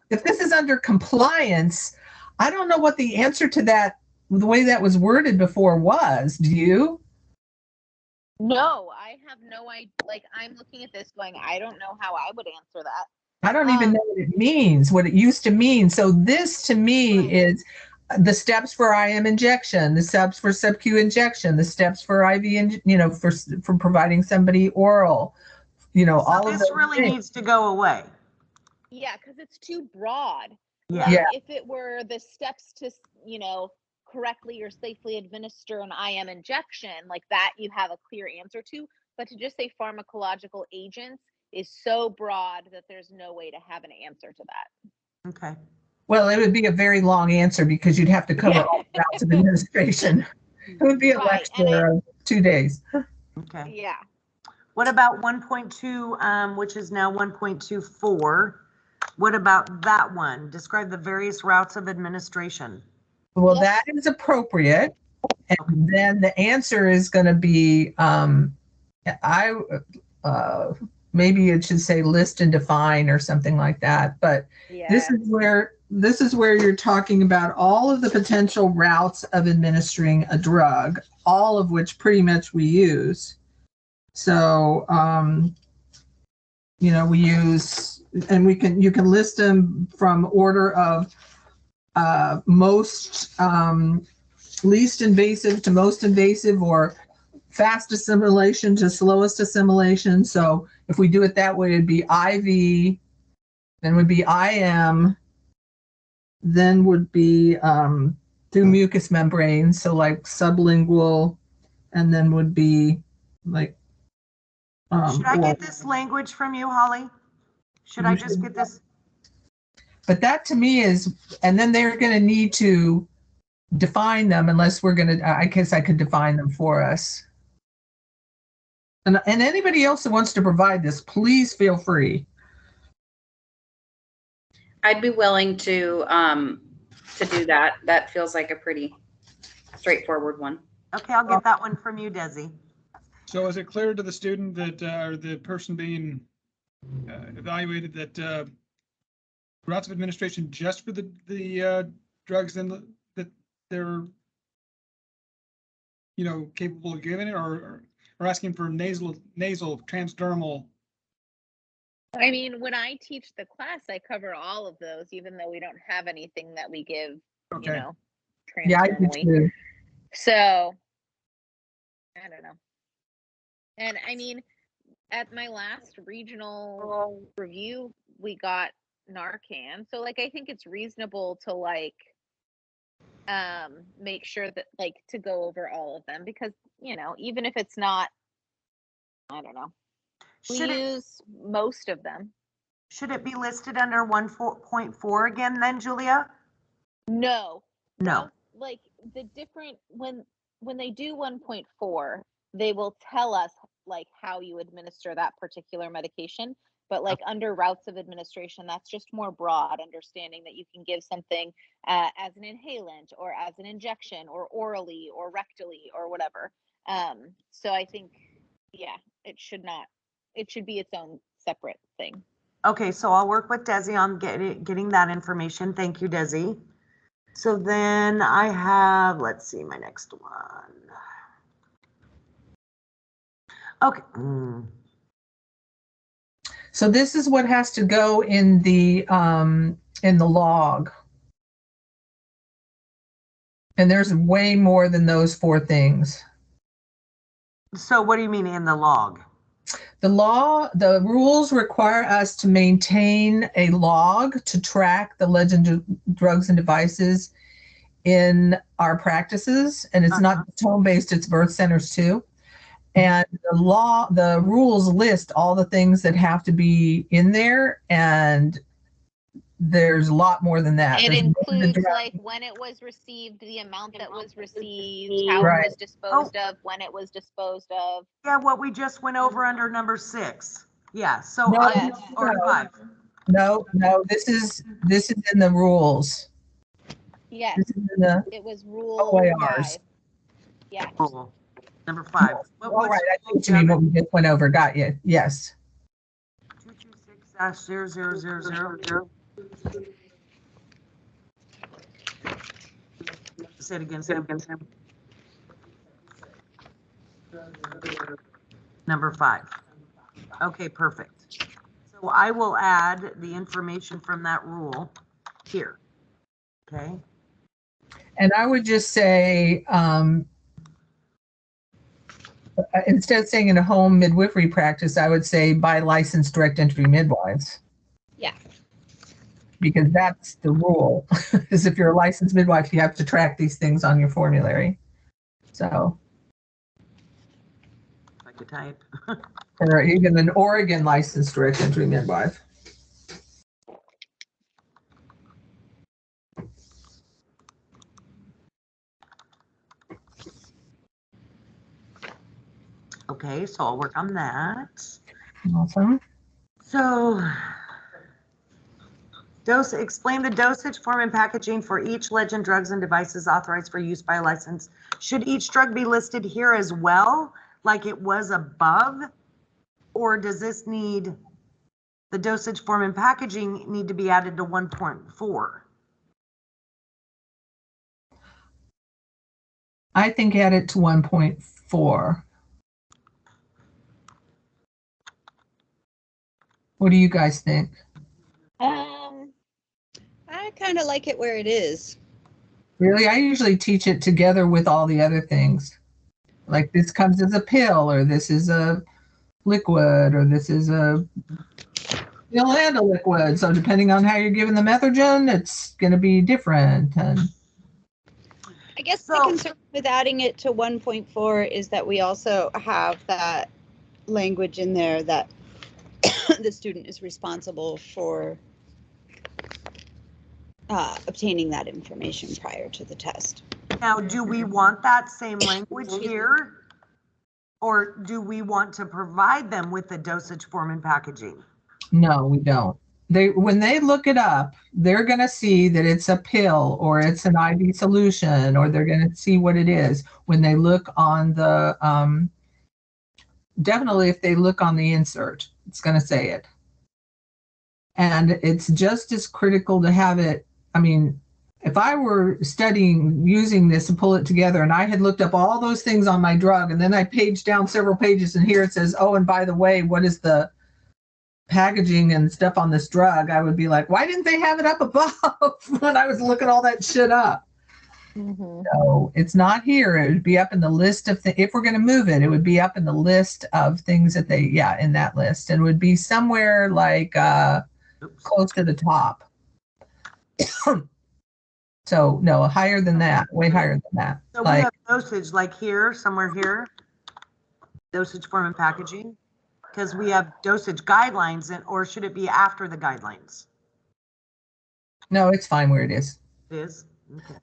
[SPEAKER 4] if this is under compliance, I don't know what the answer to that, the way that was worded before was. Do you?
[SPEAKER 3] No, I have no idea. Like, I'm looking at this going, I don't know how I would answer that.
[SPEAKER 4] I don't even know what it means, what it used to mean. So this to me
[SPEAKER 3] Right.
[SPEAKER 4] is the steps for IM injection, the steps for sub-Q injection, the steps for IV, for providing somebody oral,
[SPEAKER 2] So
[SPEAKER 4] all of
[SPEAKER 2] this
[SPEAKER 4] those
[SPEAKER 2] really
[SPEAKER 4] things.
[SPEAKER 2] needs to go away.
[SPEAKER 3] Yeah, because it's too broad.
[SPEAKER 2] Yeah.
[SPEAKER 3] Like,
[SPEAKER 4] Yeah.
[SPEAKER 3] if it were the steps to, correctly or safely administer an IM injection, like that you have a clear answer to. But to just say pharmacological agents is so broad that there's no way to have an answer to that.
[SPEAKER 2] Okay.
[SPEAKER 4] Well, it would be a very long answer because you'd have to cover all the routes of administration. It would be a
[SPEAKER 3] Right,
[SPEAKER 4] lecture of 2 days.
[SPEAKER 2] Okay.
[SPEAKER 3] Yeah.
[SPEAKER 2] What about 1.2, which is now 1.24? What about that one? Describe the various routes of administration.
[SPEAKER 4] Well,
[SPEAKER 3] Yep.
[SPEAKER 4] that is appropriate. And then the answer is going to be, maybe it should say list and define or something like that. But
[SPEAKER 3] Yeah.
[SPEAKER 4] this is where you're talking about all of the potential routes of administering a drug, all of which pretty much we use. So, we use, and you can list them from order of most least invasive to most invasive, or fast assimilation to slowest assimilation. So if we do it that way, it'd be IV, then would be IM, then would be through mucous membrane, so like sublingual, and then would be like
[SPEAKER 2] Should I get this language from you, Holly? Should I just get this?
[SPEAKER 4] But that to me is, and then they're going to need to define them unless we're going to, I guess I could define them for us. And anybody else that wants to provide this, please feel free.
[SPEAKER 1] I'd be willing to do that. That feels like a pretty straightforward one.
[SPEAKER 2] Okay, I'll get that one from you, Desi.
[SPEAKER 7] So is it clear to the student that, or the person being evaluated, that routes of administration just for the drugs that they're capable of giving it, or asking for nasal transdermal
[SPEAKER 3] I mean, when I teach the class, I cover all of those, even though we don't have anything that we give,
[SPEAKER 7] Okay.
[SPEAKER 4] Yeah, I do
[SPEAKER 3] transdermally.
[SPEAKER 4] too.
[SPEAKER 3] So, I don't know. And I mean, at my last regional review, we got Narcan. So like, I think it's reasonable to like, make sure that like to go over all of them because, even if it's not, I don't know, we
[SPEAKER 2] Should it,
[SPEAKER 3] use most of them.
[SPEAKER 2] should it be listed under 1.4 again then, Julia?
[SPEAKER 3] No.
[SPEAKER 2] No.
[SPEAKER 3] That's, like the different when they do 1.4, they will tell us like how you administer that particular medication. But like under routes of administration, that's just more broad understanding that you can give something as an inhalant or as an injection or orally or rectally or whatever. So I think, yeah, it should be its own separate thing.
[SPEAKER 2] Okay, so I'll work with Desi on getting that information. Thank you, Desi. So then I have, let's see, my next one. Okay.
[SPEAKER 4] So this is what has to go in the log. And there's way more than those 4 things.
[SPEAKER 2] So what do you mean in the log?
[SPEAKER 4] The rules require us to maintain a log to track the legend of drugs and devices in our practices. And it's not just home-based, it's birth centers too. And the rules list all the things that have to be in there. And there's a lot more than that.
[SPEAKER 3] It
[SPEAKER 4] There's
[SPEAKER 3] includes like when it was received, the amount that was received, how
[SPEAKER 4] Right.
[SPEAKER 3] it was disposed of, when it was disposed of.
[SPEAKER 2] Yeah, what we just went over under number 6. Yeah, so
[SPEAKER 4] No,
[SPEAKER 2] or
[SPEAKER 4] no.
[SPEAKER 2] 5.
[SPEAKER 4] No, this is in the rules.
[SPEAKER 3] Yes,
[SPEAKER 4] This is in the
[SPEAKER 3] it was rule
[SPEAKER 4] OARs.
[SPEAKER 3] 5. Yeah.
[SPEAKER 2] Rule number 5.
[SPEAKER 4] All right, I think you mean what we just went over. Got you. Yes.
[SPEAKER 2] 226-00000. Say it again, Sam. Number 5. Okay, perfect. So I will add the information from that rule here. Okay.
[SPEAKER 4] And I would just say, instead of saying in a home midwifery practice, I would say by licensed direct entry midwives.
[SPEAKER 5] Yeah.
[SPEAKER 4] Because that's the rule. Is if you're a licensed midwife, you have to track these things on your formulary. So.
[SPEAKER 2] I could type.
[SPEAKER 4] Or even an Oregon licensed direct entry midwife.
[SPEAKER 2] Okay, so I'll work on that.
[SPEAKER 4] Awesome.
[SPEAKER 2] So, explain the dosage form and packaging for each legend drugs and devices authorized for use by a license. Should each drug be listed here as well, like it was above? Or does this need, the dosage form and packaging need to be added to 1.4?
[SPEAKER 4] I think add it to 1.4. What do you guys think?
[SPEAKER 5] I kind of like it where it is.
[SPEAKER 4] Really, I usually teach it together with all the other things. Like this comes as a pill, or this is a liquid, or this is a pill and a liquid. So depending on how you're giving the methogen, it's going to be different. And
[SPEAKER 5] I guess the concern with adding it to 1.4 is that we also have that language in there that the student is responsible for obtaining that information prior to the test.
[SPEAKER 2] Now, do we want that same language here? Or do we want to provide them with the dosage form and packaging?
[SPEAKER 4] no, we don't. When they look it up, they're going to see that it's a pill or it's an IV solution, or they're going to see what it is when they look on the, definitely if they look on the insert, it's going to say it. And it's just as critical to have it. I mean, if I were studying using this to pull it together and I had looked up all those things on my drug and then I paged down several pages and here it says, oh, and by the way, what is the packaging and stuff on this drug, I would be like, why didn't they have it up above when I was looking all that shit up? So it's not here. It would be up in the list of if we're going to move it, it would be up in the list of things that they, in that list, and would be somewhere like close to the top. So no, higher than that, way higher than that.
[SPEAKER 2] So we have dosage like here, somewhere here, dosage form and packaging, because we have dosage guidelines, or should it be after the guidelines?
[SPEAKER 4] No, it's fine where it is.
[SPEAKER 2] It is? Okay.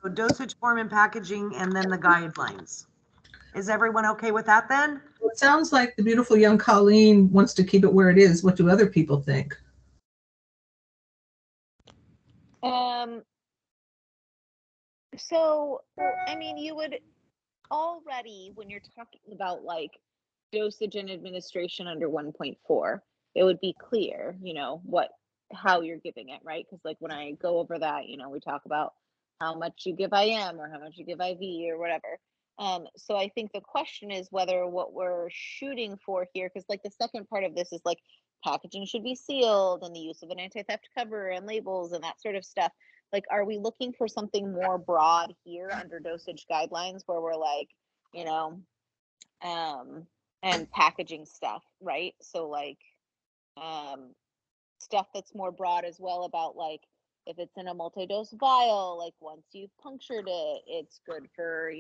[SPEAKER 2] So dosage form and packaging and then the guidelines. Is everyone okay with that then?
[SPEAKER 4] It sounds like the beautiful young Colleen wants to keep it where it is. What do other people think?
[SPEAKER 3] So, I mean, you would already, when you're talking about like dosage and administration under 1.4, it would be clear, how you're giving it, right? Because like when I go over that, we talk about how much you give IM or how much you give IV or whatever. So I think the question is whether what we're shooting for here, because like the second part of this is like packaging should be sealed and the use of an anti-theft cover and labels and that sort of stuff. Like, are we looking for something more broad here under dosage guidelines where we're like, and packaging stuff, right? So like, stuff that's more broad as well about like, if it's in a multi-dose vial, like once you've punctured it, it's good for,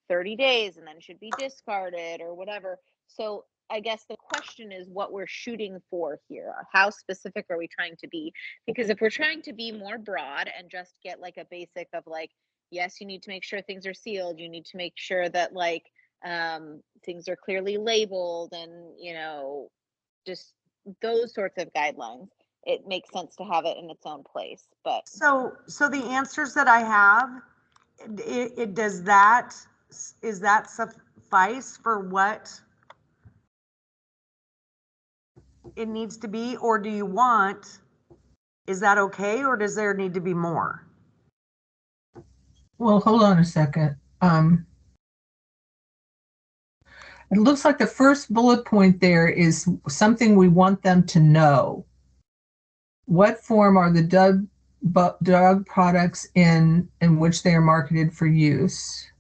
[SPEAKER 3] 30 days and then should be discarded or whatever. So I guess the question is what we're shooting for here. How specific are we trying to be? Because if we're trying to be more broad and just get like a basic of like, yes, you need to make sure things are sealed. You need to make sure that like things are clearly labeled and, just those sorts of guidelines. It makes sense to have it in its own place. But
[SPEAKER 2] so the answers that I have, is that suffice for what it needs to be, or do you want, is that okay, or does there need to be more?
[SPEAKER 4] Well, hold on a second. It looks like the first bullet point there is something we want them to know. What form are the drug products in which they are marketed for use?